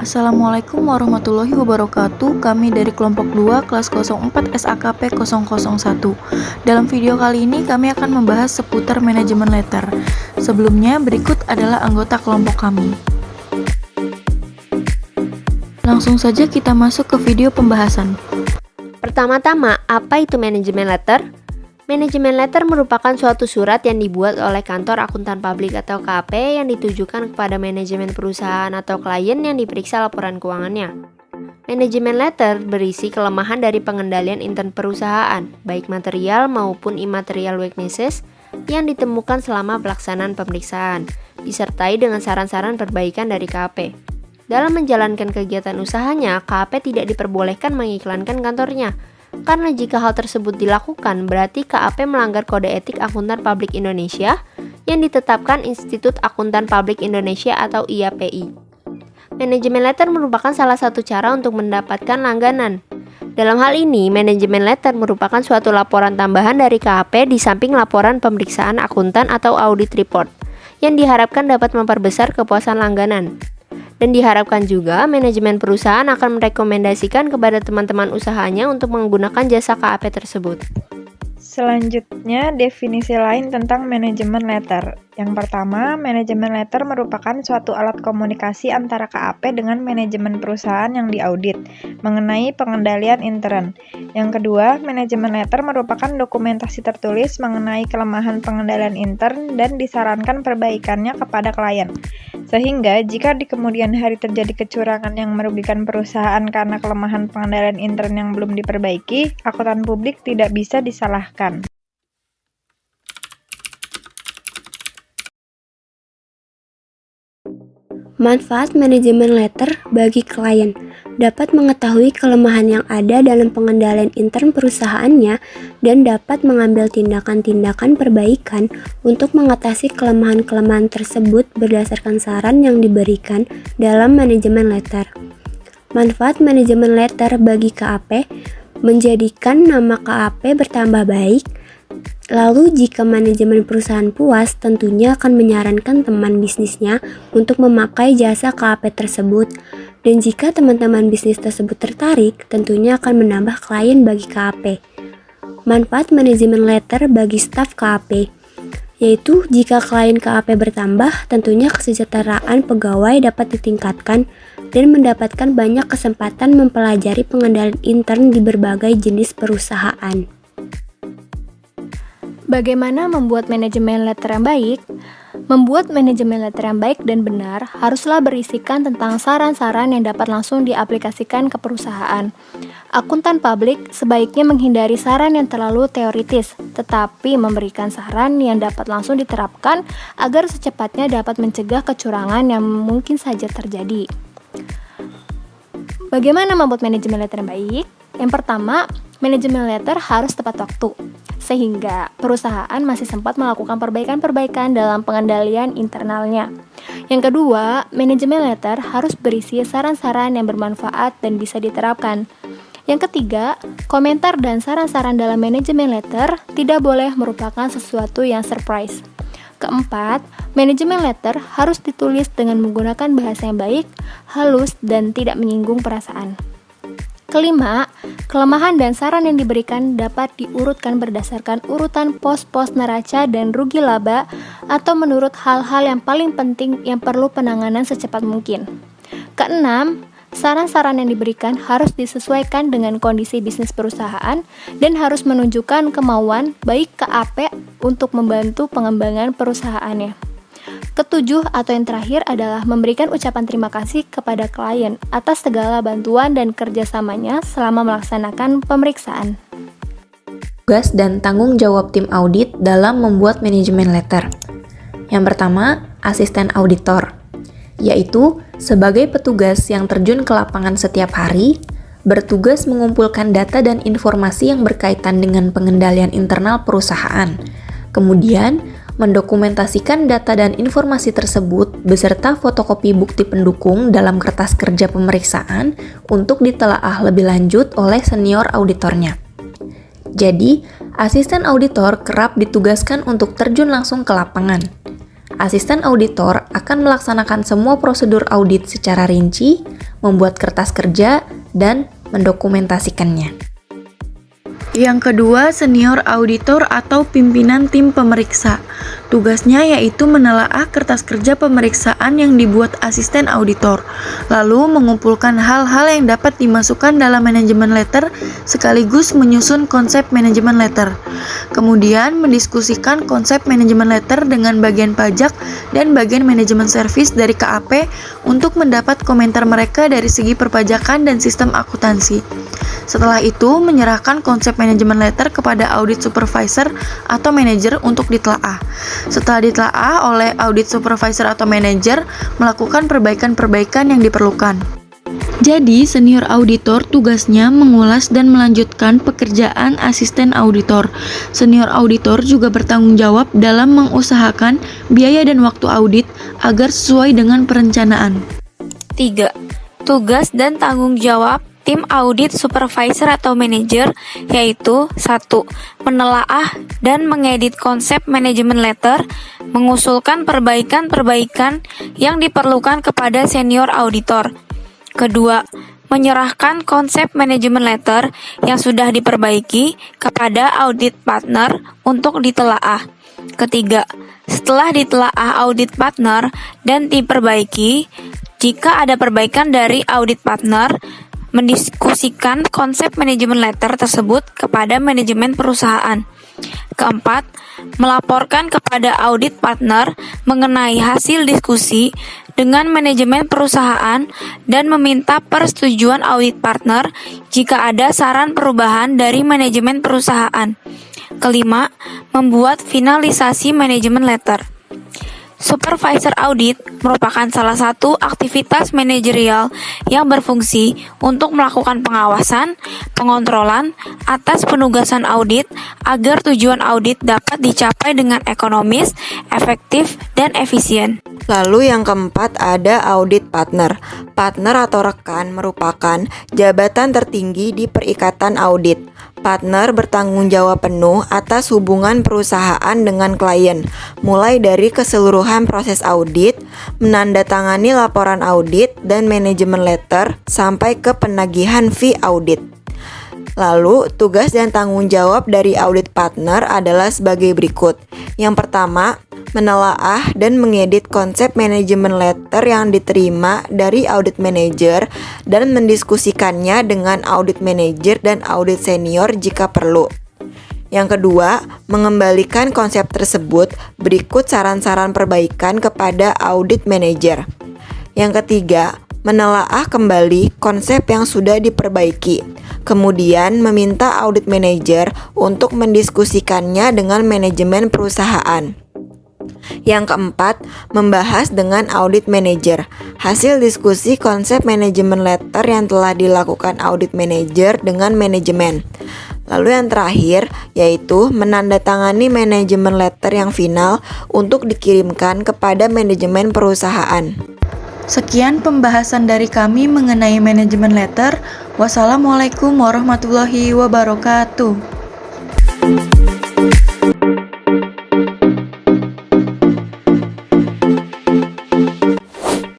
Assalamualaikum warahmatullahi wabarakatuh. Kami dari kelompok 2 kelas 04 SAKP 001. Dalam video kali ini kami akan membahas seputar manajemen letter. Sebelumnya berikut adalah anggota kelompok kami. Langsung saja kita masuk ke video pembahasan. Pertama-tama, apa itu manajemen letter? Manajemen letter merupakan suatu surat yang dibuat oleh kantor akuntan publik atau KAP yang ditujukan kepada manajemen perusahaan atau klien yang diperiksa laporan keuangannya. Manajemen letter berisi kelemahan dari pengendalian intern perusahaan, baik material maupun immaterial weaknesses yang ditemukan selama pelaksanaan pemeriksaan, disertai dengan saran-saran perbaikan dari KAP. Dalam menjalankan kegiatan usahanya, KAP tidak diperbolehkan mengiklankan kantornya. Karena jika hal tersebut dilakukan, berarti KAP melanggar Kode Etik Akuntan Publik Indonesia yang ditetapkan Institut Akuntan Publik Indonesia atau IAPI. Manajemen letter merupakan salah satu cara untuk mendapatkan langganan. Dalam hal ini, manajemen letter merupakan suatu laporan tambahan dari KAP di samping laporan pemeriksaan akuntan atau audit report, yang diharapkan dapat memperbesar kepuasan langganan. Dan diharapkan juga manajemen perusahaan akan merekomendasikan kepada teman-teman usahanya untuk menggunakan jasa KAP tersebut. Selanjutnya, definisi lain tentang manajemen letter. Yang pertama, manajemen letter merupakan suatu alat komunikasi antara KAP dengan manajemen perusahaan yang diaudit mengenai pengendalian intern. Yang kedua, manajemen letter merupakan dokumentasi tertulis mengenai kelemahan pengendalian intern dan disarankan perbaikannya kepada klien. Sehingga, jika di kemudian hari terjadi kecurangan yang merugikan perusahaan karena kelemahan pengendalian intern yang belum diperbaiki, akuntan publik tidak bisa disalahkan. Manfaat manajemen letter bagi klien dapat mengetahui kelemahan yang ada dalam pengendalian intern perusahaannya dan dapat mengambil tindakan-tindakan perbaikan untuk mengatasi kelemahan-kelemahan tersebut berdasarkan saran yang diberikan dalam manajemen letter. Manfaat manajemen letter bagi KAP menjadikan nama KAP bertambah baik. Lalu jika manajemen perusahaan puas, tentunya akan menyarankan teman bisnisnya untuk memakai jasa KAP tersebut. Dan jika teman-teman bisnis tersebut tertarik, tentunya akan menambah klien bagi KAP. Manfaat manajemen letter bagi staf KAP, yaitu jika klien KAP bertambah, tentunya kesejahteraan pegawai dapat ditingkatkan dan mendapatkan banyak kesempatan mempelajari pengendalian intern di berbagai jenis perusahaan. Bagaimana membuat manajemen letter yang baik? Membuat manajemen letter yang baik dan benar haruslah berisikan tentang saran-saran yang dapat langsung diaplikasikan ke perusahaan. Akuntan publik sebaiknya menghindari saran yang terlalu teoritis, tetapi memberikan saran yang dapat langsung diterapkan agar secepatnya dapat mencegah kecurangan yang mungkin saja terjadi. Bagaimana membuat manajemen letter yang baik? Yang pertama, manajemen letter harus tepat waktu, sehingga perusahaan masih sempat melakukan perbaikan-perbaikan dalam pengendalian internalnya. Yang kedua, manajemen letter harus berisi saran-saran yang bermanfaat dan bisa diterapkan. Yang ketiga, komentar dan saran-saran dalam manajemen letter tidak boleh merupakan sesuatu yang surprise. Keempat, manajemen letter harus ditulis dengan menggunakan bahasa yang baik, halus, dan tidak menyinggung perasaan. Kelima, kelemahan dan saran yang diberikan dapat diurutkan berdasarkan urutan pos-pos neraca dan rugi laba atau menurut hal-hal yang paling penting yang perlu penanganan secepat mungkin. Keenam, saran-saran yang diberikan harus disesuaikan dengan kondisi bisnis perusahaan dan harus menunjukkan kemauan baik KAP untuk membantu pengembangan perusahaannya. Ketujuh atau yang terakhir adalah memberikan ucapan terima kasih kepada klien atas segala bantuan dan kerjasamanya selama melaksanakan pemeriksaan. Tugas dan tanggung jawab tim audit dalam membuat manajemen letter. Yang pertama, asisten auditor, yaitu sebagai petugas yang terjun ke lapangan setiap hari, bertugas mengumpulkan data dan informasi yang berkaitan dengan pengendalian internal perusahaan, kemudian mendokumentasikan data dan informasi tersebut beserta fotokopi bukti pendukung dalam kertas kerja pemeriksaan untuk ditelaah lebih lanjut oleh senior auditornya. Jadi, asisten auditor kerap ditugaskan untuk terjun langsung ke lapangan. asisten auditor akan melaksanakan semua prosedur audit secara rinci, membuat kertas kerja, dan mendokumentasikannya. Yang kedua, senior auditor atau pimpinan tim pemeriksa. Tugasnya yaitu menelaah kertas kerja pemeriksaan yang dibuat asisten auditor, lalu mengumpulkan hal-hal yang dapat dimasukkan dalam manajemen letter sekaligus menyusun konsep manajemen letter. Kemudian mendiskusikan konsep manajemen letter dengan bagian pajak dan bagian manajemen service dari KAP untuk mendapat komentar mereka dari segi perpajakan dan sistem akuntansi. Setelah itu, menyerahkan konsep manajemen letter kepada audit supervisor atau manajer untuk ditelaah. Setelah ditelaah oleh audit supervisor atau manajer, melakukan perbaikan-perbaikan yang diperlukan. Jadi, senior auditor tugasnya mengulas dan melanjutkan pekerjaan asisten auditor. Senior auditor juga bertanggung jawab dalam mengusahakan biaya dan waktu audit agar sesuai dengan perencanaan. 3. Tugas dan tanggung jawab tim audit supervisor atau manajer, yaitu 1. Menelaah dan mengedit konsep manajemen letter, mengusulkan perbaikan-perbaikan yang diperlukan kepada senior auditor. Kedua, menyerahkan konsep manajemen letter yang sudah diperbaiki kepada audit partner untuk ditelaah. Ketiga, setelah ditelaah audit partner dan diperbaiki, jika ada perbaikan dari audit partner, mendiskusikan konsep manajemen letter tersebut kepada manajemen perusahaan. Keempat, melaporkan kepada audit partner mengenai hasil diskusi dengan manajemen perusahaan dan meminta persetujuan audit partner jika ada saran perubahan dari manajemen perusahaan. Kelima, membuat finalisasi manajemen letter. Supervisor audit merupakan salah satu aktivitas manajerial yang berfungsi untuk melakukan pengawasan, pengontrolan atas penugasan audit agar tujuan audit dapat dicapai dengan ekonomis, efektif, dan efisien. Lalu yang keempat ada audit partner. Partner atau rekan merupakan jabatan tertinggi di perikatan audit. Partner bertanggung jawab penuh atas hubungan perusahaan dengan klien, mulai dari keseluruhan proses audit, menandatangani laporan audit dan manajemen letter, sampai ke penagihan fee audit. Lalu, tugas dan tanggung jawab dari audit partner adalah sebagai berikut. Yang pertama, menelaah dan mengedit konsep manajemen letter yang diterima dari audit manager dan mendiskusikannya dengan audit manager dan audit senior jika perlu. Yang kedua, mengembalikan konsep tersebut berikut saran-saran perbaikan kepada audit manager. Yang ketiga, menelaah kembali konsep yang sudah diperbaiki, kemudian meminta audit manager untuk mendiskusikannya dengan manajemen perusahaan. Yang keempat, membahas dengan audit manager hasil diskusi konsep manajemen letter yang telah dilakukan audit manager dengan manajemen. Lalu yang terakhir, yaitu menandatangani manajemen letter yang final untuk dikirimkan kepada manajemen perusahaan. Sekian pembahasan dari kami mengenai manajemen letter. Wassalamualaikum warahmatullahi wabarakatuh.